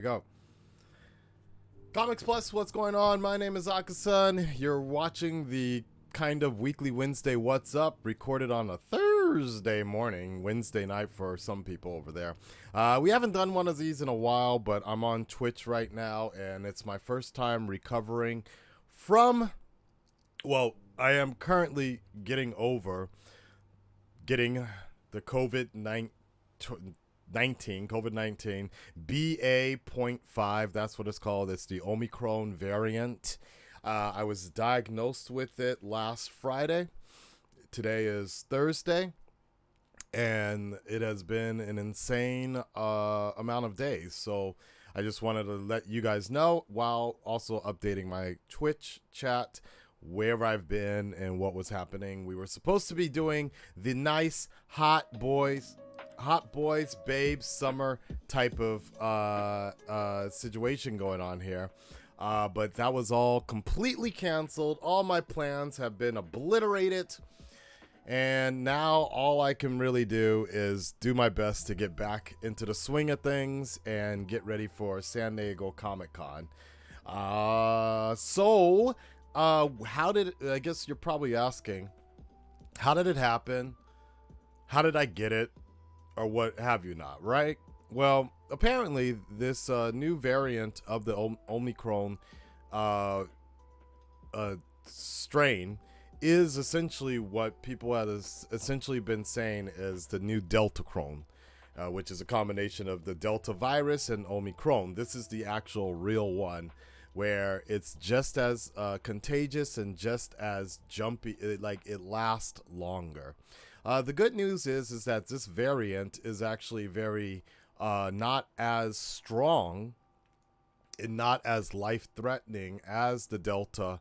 Go. Comics Plus, what's going on? My name is Akasan. You're watching the kind of weekly Wednesday What's Up, recorded on a Thursday morning, Wednesday night for some people over there. We haven't done one of these in a while, but I'm on Twitch right now, and it's my first time recovering from, well, I am currently getting the COVID-19 BA.5, that's what it's called. It's the Omicron variant. I was diagnosed with it last Friday. Today is Thursday, and it has been an insane amount of days. So I just wanted to let you guys know while also updating my Twitch chat where I've been and what was happening. We were supposed to be doing the nice hot boys babes summer type of situation going on here, but that was all completely canceled. All my plans have been obliterated, and now all I can really do is do my best to get back into the swing of things and get ready for San Diego Comic-Con. How did, I guess you're probably asking, how did it happen? How did I get it? Or what have you not, right? Well, apparently this new variant of the Omicron strain is essentially what people have essentially been saying is the new Deltacron, which is a combination of the Delta virus and Omicron. This is the actual real one, where it's just as contagious and just as jumpy, it lasts longer. The good news is that this variant is actually very not as strong and not as life-threatening as the Delta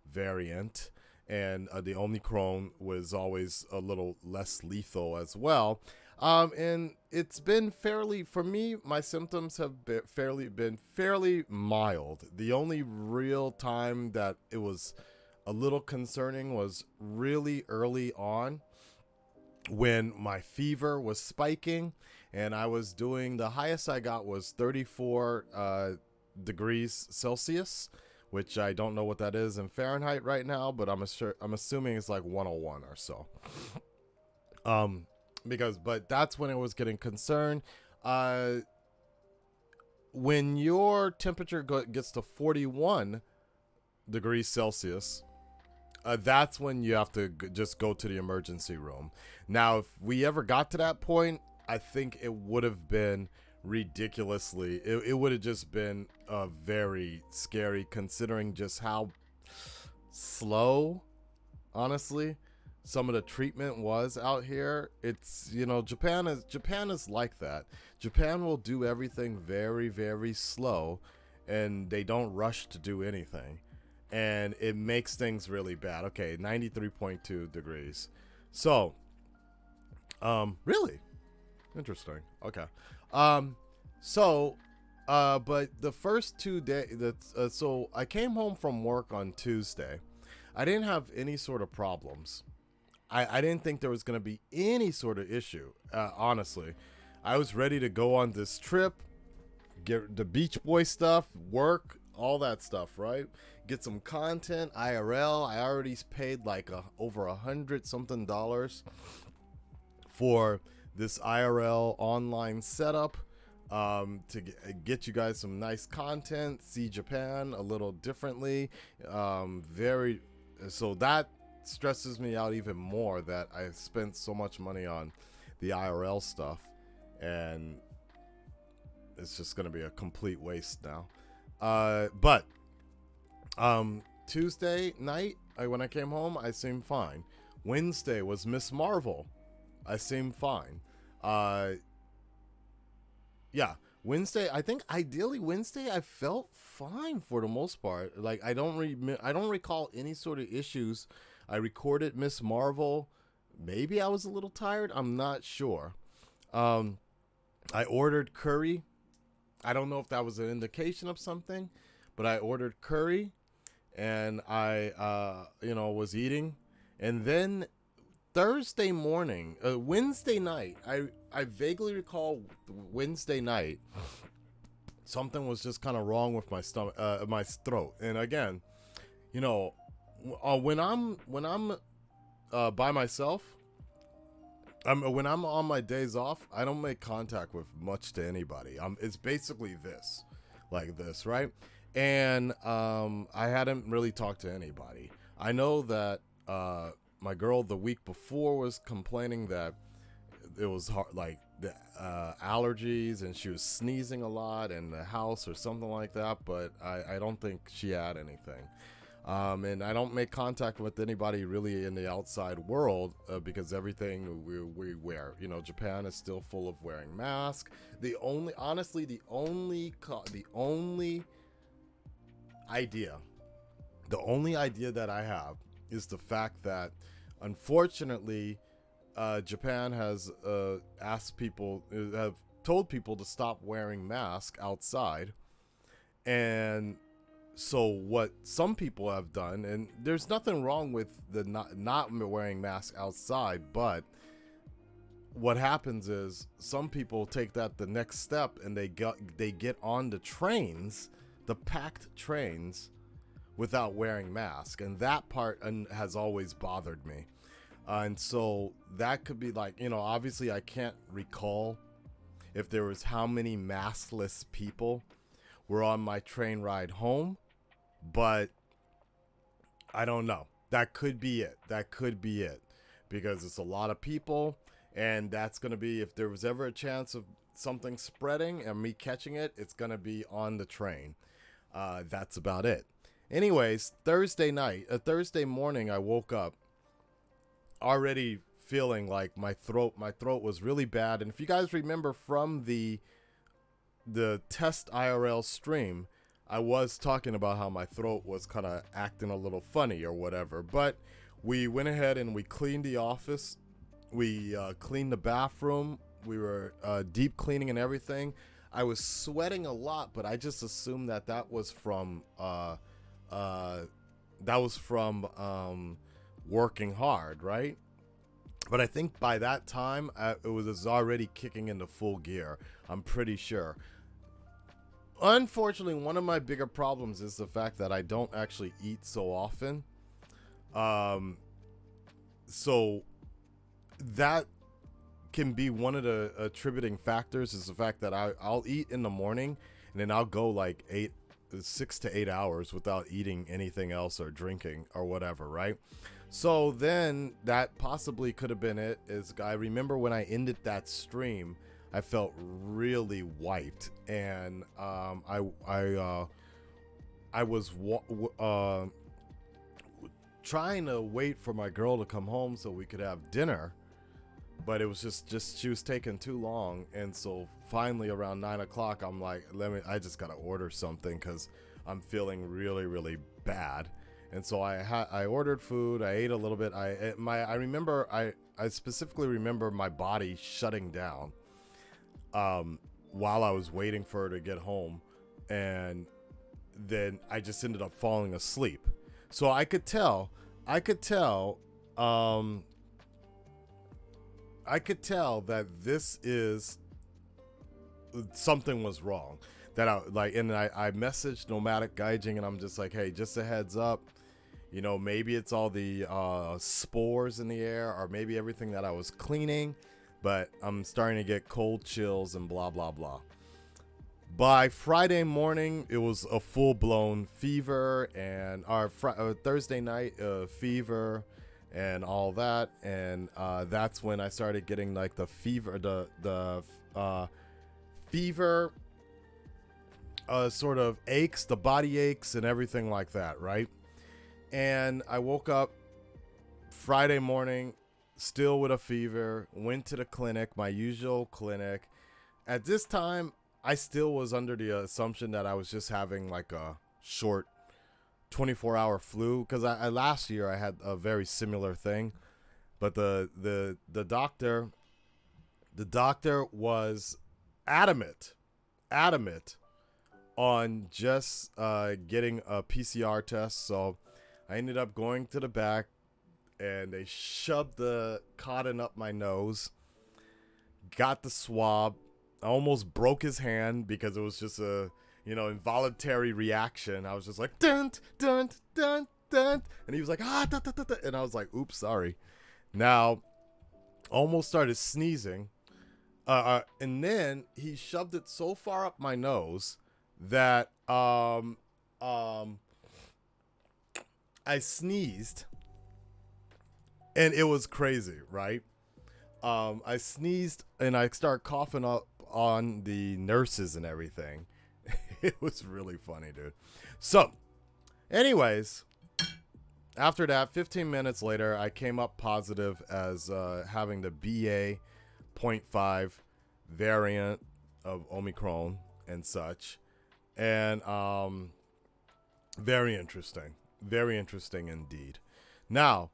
variant, and the Omicron was always a little less lethal as well. And it's been for me, my symptoms have been fairly mild. The only real time that it was a little concerning was really early on, when my fever was spiking and I was doing, the highest I got was 34 degrees Celsius, which I don't know what that is in Fahrenheit right now, but I'm assuming it's like 101 or so. But that's when it was getting concerned. When your temperature gets to 41 degrees Celsius, that's when you have to just go to the emergency room. Now, if we ever got to that point, I think it would have been ridiculously, it would have just been very scary, considering just how slow, honestly, some of the treatment was out here. It's, Japan is like that. Japan will do everything very, very slow, and they don't rush to do anything. And it makes things really bad. Okay, 93.2 degrees. So, really interesting. Okay. But the first 2 days, so I came home from work on Tuesday. I didn't have any sort of problems. I didn't think there was going to be any sort of issue, honestly. I was ready to go on this trip, get the Beach Boy stuff, work, all that stuff, right? Get some content, IRL. I already paid like over $100 something for this IRL online setup, to get you guys some nice content, see Japan a little differently. So that stresses me out even more, that I spent so much money on the IRL stuff, and it's just going to be a complete waste now. But Tuesday night, when I came home, I seemed fine. Wednesday was Miss Marvel. I seemed fine. Yeah, Wednesday, I think ideally Wednesday I felt fine for the most part. Like, I don't recall any sort of issues. I recorded Miss Marvel. Maybe I was a little tired. I'm not sure. I ordered curry. I don't know if that was an indication of something, but I ordered curry, and I was eating, and then Wednesday night, I vaguely recall Wednesday night. something was just kind of wrong with my stomach, my throat. And again, you know, when I'm by myself, when I'm on my days off, I don't make contact with much to anybody. It's basically this, like this, right? And I hadn't really talked to anybody. I know that my girl the week before was complaining that it was hard, like the allergies, and she was sneezing a lot in the house or something like that. But I don't think she had anything. And I don't make contact with anybody really in the outside world because everything we wear, you know, Japan is still full of wearing masks. The only idea, the only idea that I have is the fact that, unfortunately, Japan has have told people to stop wearing masks outside, and so what some people have done, and there's nothing wrong with the not wearing masks outside, but what happens is some people take that the next step, and they get on the trains, the packed trains, without wearing masks, and that part has always bothered me. And so that could be like, you know, obviously I can't recall if there was how many maskless people were on my train ride home, but I don't know. That could be it. Because it's a lot of people, and that's going to be, if there was ever a chance of something spreading and me catching it, it's going to be on the train. That's about it. Anyways, Thursday morning, I woke up already feeling like my throat was really bad. And if you guys remember from the test IRL stream, I was talking about how my throat was kind of acting a little funny or whatever. But we went ahead and we cleaned the office. We cleaned the bathroom. We were deep cleaning and everything. I was sweating a lot, but I just assumed that was from working hard, right? But I think by that time, it was already kicking into full gear. I'm pretty sure. Unfortunately, one of my bigger problems is the fact that I don't actually eat so often. So that can be one of the attributing factors, is the fact that I'll eat in the morning, and then I'll go like 6 to 8 hours without eating anything else or drinking or whatever, right? So then that possibly could have been it. I remember when I ended that stream, I felt really wiped, and I was trying to wait for my girl to come home so we could have dinner, but it was just she was taking too long. And so finally around 9 o'clock, I'm like, I just gotta order something because I'm feeling really, really bad. And so I ordered food. I ate a little bit. I specifically remember my body shutting down while I was waiting for her to get home, and then I just ended up falling asleep. So I could tell that this is something was wrong. That I messaged Nomadic Gaijin, and I'm just like, hey, just a heads up, you know, maybe it's all the spores in the air, or maybe everything that I was cleaning, but I'm starting to get cold chills and blah blah blah. By Friday morning, it was a full-blown fever, and our Thursday night fever and all that, and that's when I started getting like the fever, the fever, sort of aches, the body aches and everything like that, right? And I woke up Friday morning still with a fever, went to the clinic, my usual clinic. At this time, I still was under the assumption that I was just having like a short 24-hour flu, because I last year I had a very similar thing. But the doctor was adamant on just getting a PCR test. So I ended up going to the back, and they shoved the cotton up my nose, got the swab. I almost broke his hand because it was just involuntary reaction. I was just like, dun, dun, dun, dun. And he was like, ah, da, da, da, da. And I was like, oops, sorry. Now, almost started sneezing. And then he shoved it so far up my nose that I sneezed. And it was crazy, right? I sneezed and I started coughing up on the nurses and everything. It was really funny, dude. So, anyways, after that, 15 minutes later, I came up positive as having the BA.5 variant of Omicron and such. And very interesting. Very interesting indeed. Now,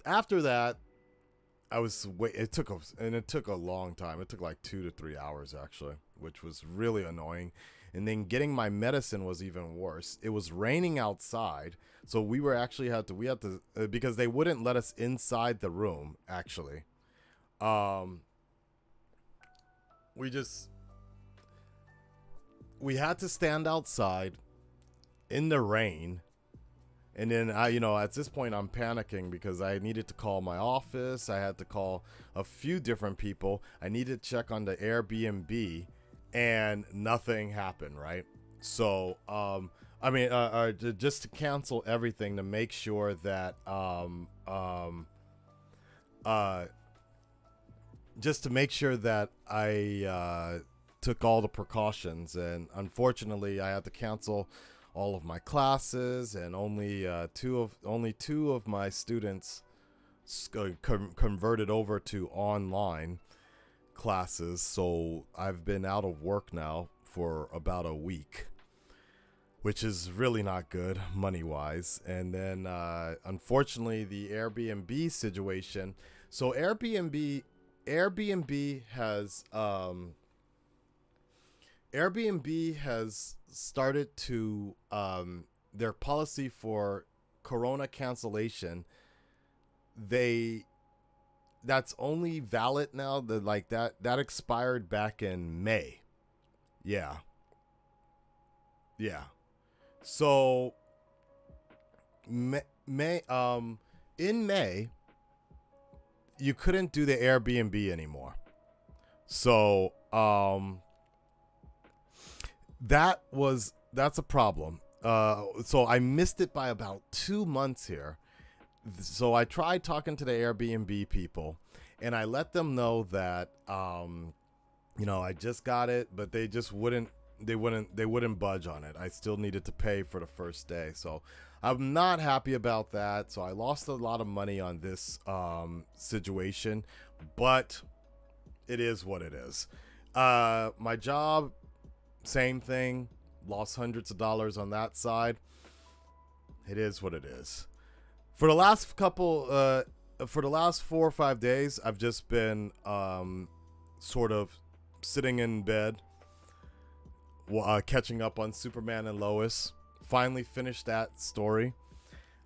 after that, it took a long time. It took like 2 to 3 hours actually, which was really annoying. And then getting my medicine was even worse. It was raining outside, so we had to because they wouldn't let us inside the room actually. We had to stand outside in the rain. And then at this point I'm panicking because I needed to call my office. I had to call a few different people. I needed to check on the Airbnb, and nothing happened, right? So, just to cancel everything to make sure that, just to make sure that I took all the precautions. And unfortunately, I had to cancel all of my classes, and only two of my students converted over to online classes. So I've been out of work now for about a week, which is really not good money wise. And then unfortunately, the Airbnb situation. So Airbnb has started to their policy for corona cancellation. That's only valid now. That expired back in May. Yeah. So in May, you couldn't do the Airbnb anymore. So that's a problem. So I missed it by about 2 months here. So I tried talking to the Airbnb people, and I let them know that I just got it, but they just wouldn't budge on it. I still needed to pay for the first day. So I'm not happy about that. So I lost a lot of money on this situation, but it is what it is. My job, same thing. Lost hundreds of dollars on that side. It is what it is. For the last 4 or 5 days, I've just been sort of sitting in bed, catching up on Superman and Lois. Finally finished that story.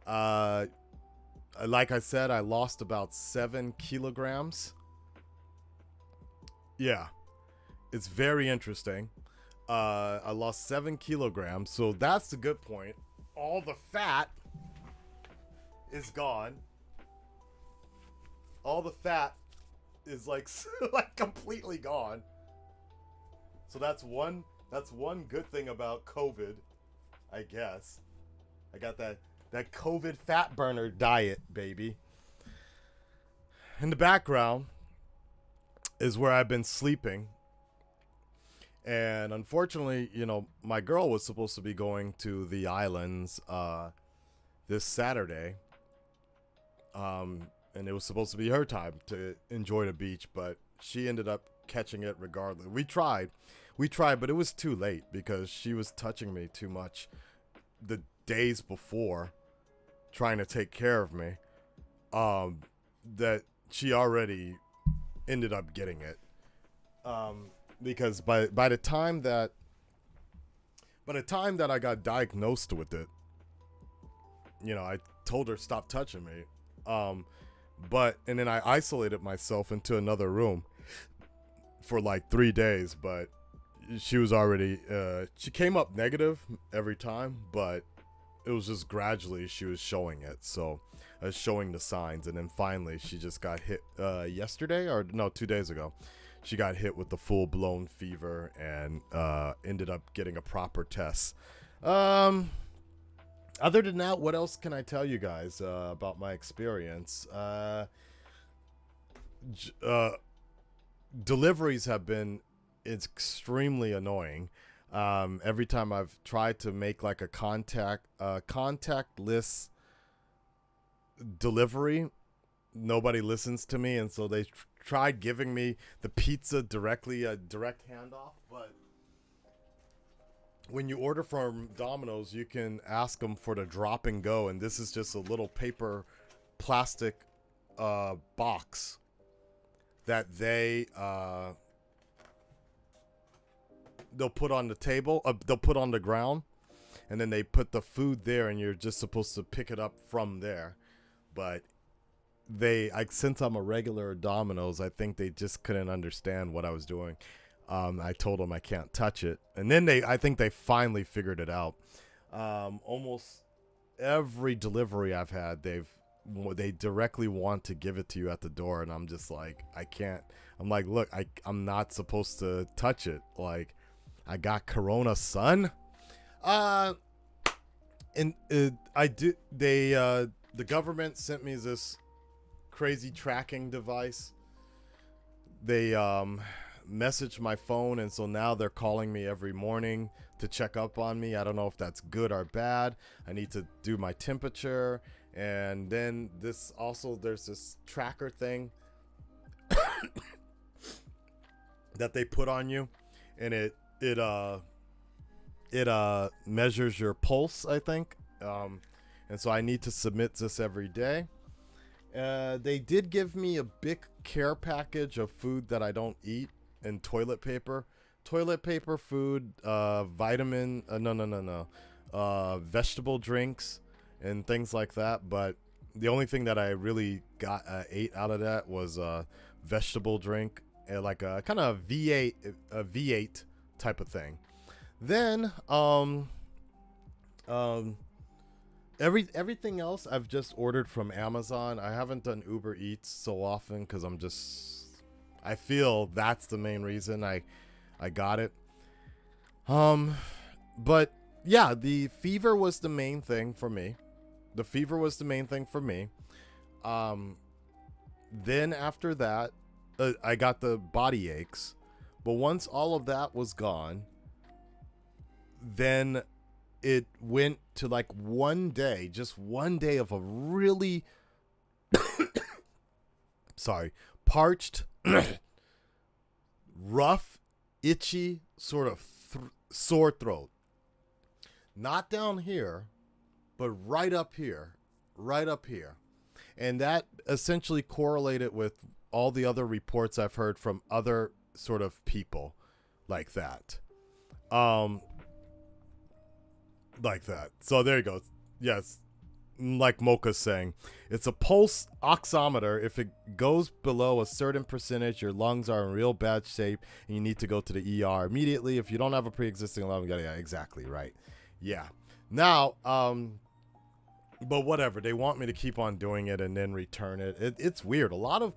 Like I said, I lost about 7 kilograms. Yeah, it's very interesting. I lost 7 kilograms, so that's the good point. All the fat is gone. All the fat is like completely gone. So that's one good thing about COVID, I guess. I got that COVID fat burner diet, baby. In the background is where I've been sleeping. And unfortunately, my girl was supposed to be going to the islands this Saturday. And it was supposed to be her time to enjoy the beach, but she ended up catching it regardless. We tried, but it was too late because she was touching me too much the days before, trying to take care of me, that she already ended up getting it. Because by the time that I got diagnosed with it, I told her stop touching me. And then I isolated myself into another room for like 3 days, but she was already she came up negative every time, but it was just gradually she was showing it. So showing the signs, and then finally she just got hit yesterday, or no, 2 days ago. She got hit with the full-blown fever and ended up getting a proper test. Other than that, what else can I tell you guys about my experience? J- uh, Deliveries have been extremely annoying. Every time I've tried to make like a contactless delivery, nobody listens to me, and so they tried giving me the pizza directly, a direct handoff. But when you order from Domino's, you can ask them for the drop and go, and this is just a little paper plastic box that they'll put on the table, they'll put on the ground, and then they put the food there, and you're just supposed to pick it up from there. But since I'm a regular at Domino's, I think they just couldn't understand what I was doing. I told them I can't touch it, and then I think they finally figured it out. Almost every delivery I've had, they directly want to give it to you at the door, and I'm just like, I can't. I'm like, look, I'm not supposed to touch it. Like, I got Corona, son. And I did. The government sent me this crazy tracking device. They messaged my phone, and so now they're calling me every morning to check up on me. I don't know if that's good or bad. I need to do my temperature, and then there's this tracker thing that they put on you, and it measures your pulse, I think. And so I need to submit this every day. They did give me a big care package of food that I don't eat, and toilet paper, food, vitamin, vegetable drinks and things like that. But the only thing that I really ate out of that was a vegetable drink, like a kind of V8 type of thing. Then everything else I've just ordered from Amazon. I haven't done Uber Eats so often because I feel that's the main reason I got it. But yeah, the fever was the main thing for me. Then after that, I got the body aches. But once all of that was gone, then it went to like just one day of a really parched, rough, itchy, sort of sore throat. Not down here, but right up here. And that essentially correlated with all the other reports I've heard from other sort of people like that. So there you go. Yes, like Mocha's saying, it's a pulse oximeter. If it goes below a certain percentage, your lungs are in real bad shape and you need to go to the ER immediately. If you don't have a pre-existing lung, yeah, exactly right. Yeah. Now, but whatever. They want me to keep on doing it and then return it. It's weird. A lot of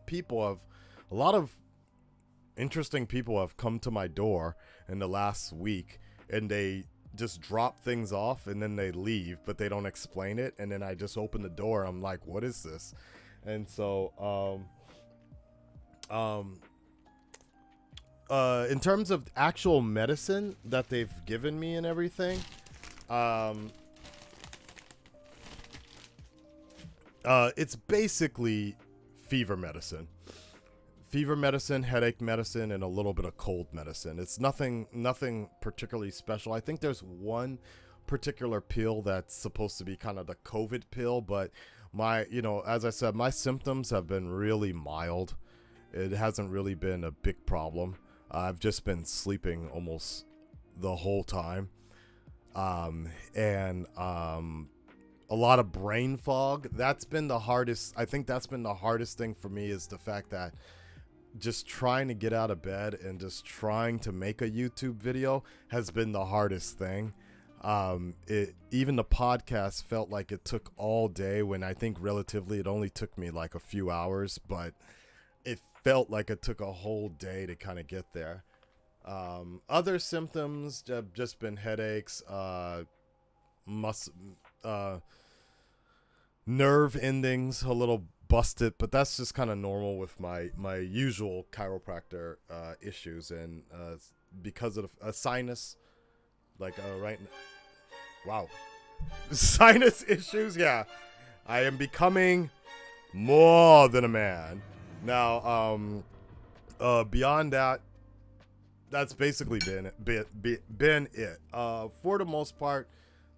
interesting people have come to my door in the last week, and they just drop things off and then they leave, but they don't explain it. And then I just open the door. I'm like, what is this? And so, in terms of actual medicine that they've given me and everything, it's basically fever medicine, headache medicine, and a little bit of cold medicine. It's nothing particularly special. I think there's one particular pill that's supposed to be kind of the COVID pill, but as I said, my symptoms have been really mild. It hasn't really been a big problem. I've just been sleeping almost the whole time. And a lot of brain fog. That's been the hardest. I think that's been the hardest thing for me, is the fact that just trying to get out of bed and just trying to make a YouTube video has been the hardest thing. Even the podcast felt like it took all day, when I think relatively it only took me like a few hours, but it felt like it took a whole day to kind of get there. Other symptoms have just been headaches, nerve endings a little busted, but that's just kind of normal with my usual chiropractor issues, and because of a sinus, like right now. Wow. Sinus issues, yeah. I am becoming more than a man. Now, beyond that, that's basically been it. For the most part,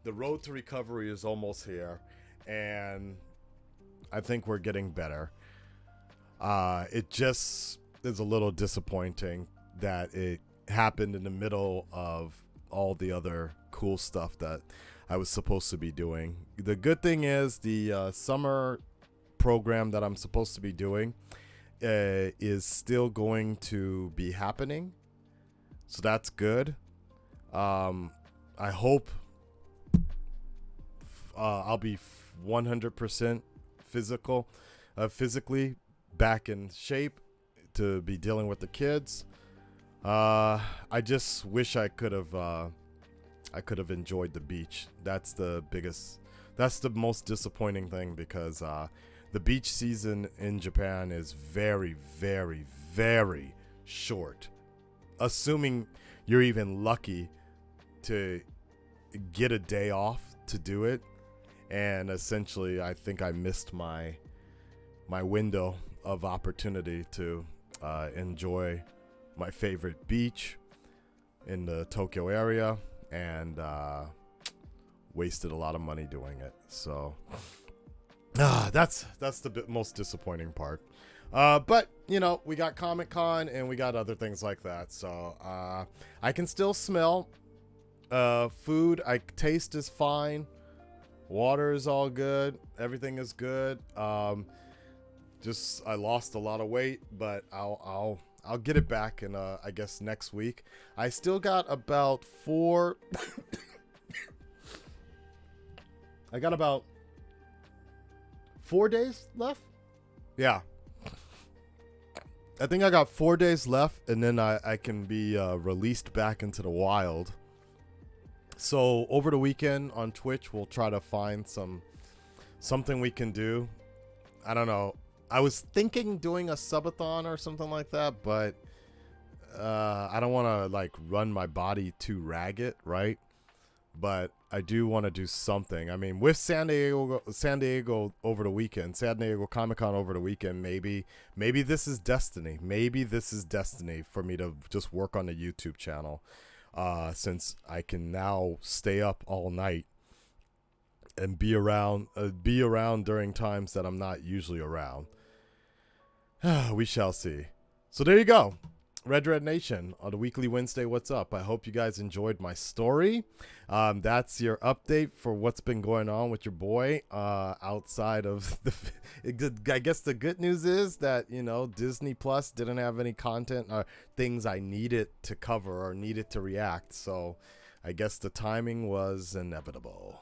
the road to recovery is almost here, and I think we're getting better. It just is a little disappointing that it happened in the middle of all the other cool stuff that I was supposed to be doing. The good thing is the summer program that I'm supposed to be doing is still going to be happening, so that's good. I hope I'll be 100% physically back in shape to be dealing with the kids. I just wish I could have enjoyed the beach. That's the most disappointing thing, because the beach season in Japan is very, very, very short. Assuming you're even lucky to get a day off to do it. And essentially, I think I missed my window of opportunity to enjoy my favorite beach in the Tokyo area, and wasted a lot of money doing it. So that's the most disappointing part. But we got Comic-Con and we got other things like that. So I can still smell food. Taste is fine. Water is all good. Everything is good. Just I lost a lot of weight, but I'll get it back in I guess next week. I still got about 4 I got about 4 days left. Yeah. I think I got 4 days left, and then I can be released back into the wild. So over the weekend on Twitch, we'll try to find something we can do. I don't know. I was thinking doing a subathon or something like that, but I don't want to like run my body too ragged, right? But I do want to do something. I mean, with San Diego over the weekend, San Diego Comic-Con over the weekend, maybe this is destiny. Maybe this is destiny for me to just work on the YouTube channel, since I can now stay up all night and be around during times that I'm not usually around. We shall see. So there you go. Red Nation on the weekly Wednesday. What's up? I hope you guys enjoyed my story. That's your update for what's been going on with your boy. Outside of I guess the good news is that Disney Plus didn't have any content or things I needed to cover or needed to react. So I guess the timing was inevitable.